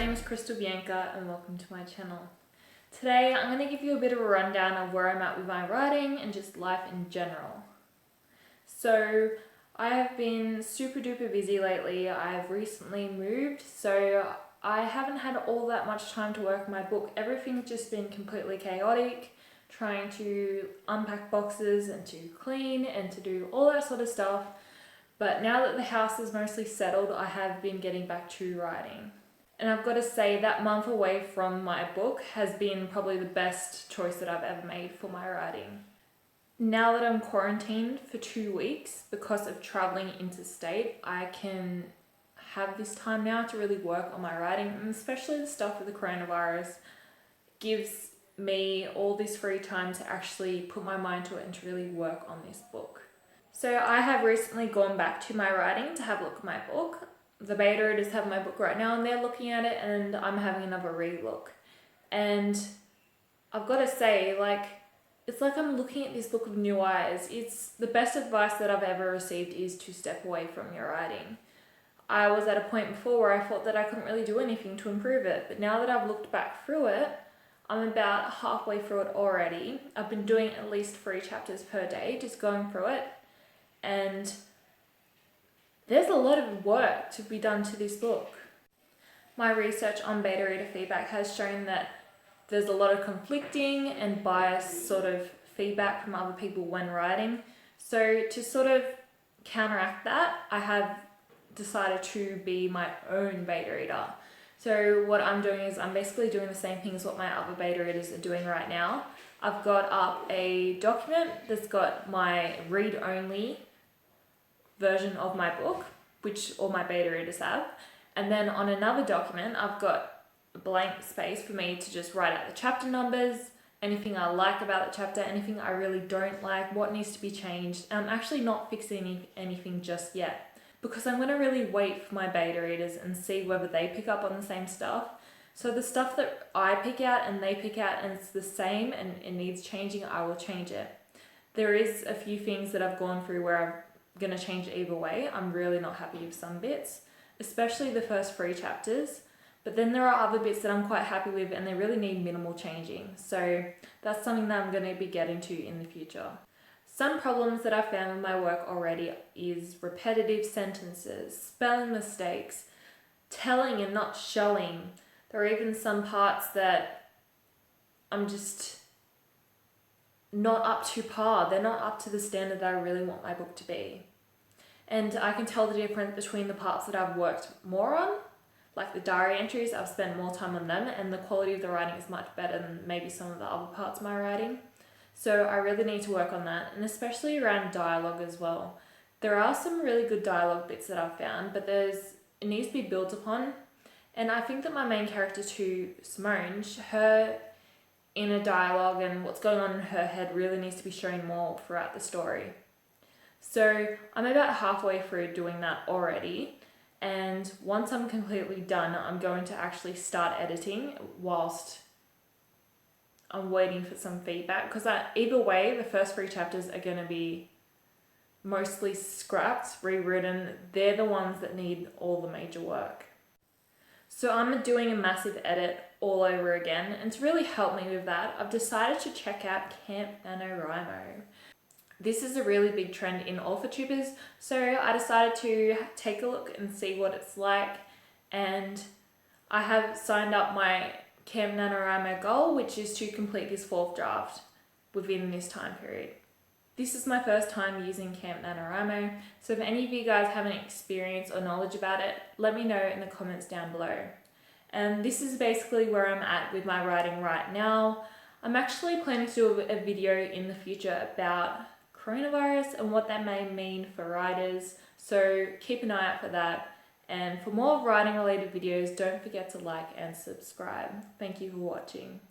name is Bianca and welcome to my channel. Today I'm going to give you a bit of a rundown of where I'm at with my writing and just life in general. So I have been super duper busy lately. I've recently moved, so I haven't had all that much time to work on my book. Everything's just been completely chaotic, trying to unpack boxes and to clean and to do all that sort of stuff. But now that the house is mostly settled, I have been getting back to writing. And I've got to say that month away from my book has been probably the best choice that I've ever made for my writing. Now that I'm quarantined for 2 weeks because of traveling interstate, I can have this time now to really work on my writing, and especially the stuff with the coronavirus gives me all this free time to actually put my mind to it and to really work on this book. So I have recently gone back to my writing to have a look at my book. The beta readers have my book right now and they're looking at it, and I'm having another re-look. And I've got to say, it's like I'm looking at this book with new eyes. It's the best advice that I've ever received is to step away from your writing. I was at a point before where I thought that I couldn't really do anything to improve it, but now that I've looked back through it, I'm about halfway through it already. I've been doing at least 3 chapters per day, just going through it, and there's a lot of work to be done to this book. My research on beta reader feedback has shown that there's a lot of conflicting and biased sort of feedback from other people when writing. So to sort of counteract that, I have decided to be my own beta reader. So what I'm doing is I'm basically doing the same thing as what my other beta readers are doing right now. I've got up a document that's got my read-only version of my book, which all my beta readers have, and then on another document I've got a blank space for me to just write out the chapter numbers, anything I like about the chapter, anything I really don't like, what needs to be changed. And I'm actually not fixing anything just yet because I'm going to really wait for my beta readers and see whether they pick up on the same stuff. So the stuff that I pick out and they pick out and it's the same and it needs changing, I will change it. There is a few things that I've gone through where I'm going to change it either way. I'm really not happy with some bits, especially the first 3 chapters, but then there are other bits that I'm quite happy with and they really need minimal changing. So that's something that I'm going to be getting to in the future. Some problems that I found with my work already is repetitive sentences, spelling mistakes, telling and not showing. There are even some parts that I'm just not up to par. They're not up to the standard that I really want my book to be. And I can tell the difference between the parts that I've worked more on, like the diary entries. I've spent more time on them and the quality of the writing is much better than maybe some of the other parts of my writing. So I really need to work on that, and especially around dialogue as well. There are some really good dialogue bits that I've found, but it needs to be built upon. And I think that my main character too, Simone, her inner dialogue and what's going on in her head really needs to be shown more throughout the story. So I'm about halfway through doing that already, and once I'm completely done, I'm going to actually start editing whilst I'm waiting for some feedback, because either way the first 3 chapters are going to be mostly scrapped, rewritten. They're the ones that need all the major work. So I'm doing a massive edit all over again, and to really help me with that, I've decided to check out Camp NaNoWriMo. This is a really big trend in authortubers, so I decided to take a look and see what it's like, and I have signed up my Camp NaNoWriMo goal, which is to complete this 4th draft within this time period. This is my first time using Camp NaNoWriMo, so if any of you guys have any experience or knowledge about it, let me know in the comments down below. And this is basically where I'm at with my writing right now. I'm actually planning to do a video in the future about coronavirus and what that may mean for writers, so keep an eye out for that. And for more writing related videos, don't forget to like and subscribe. Thank you for watching.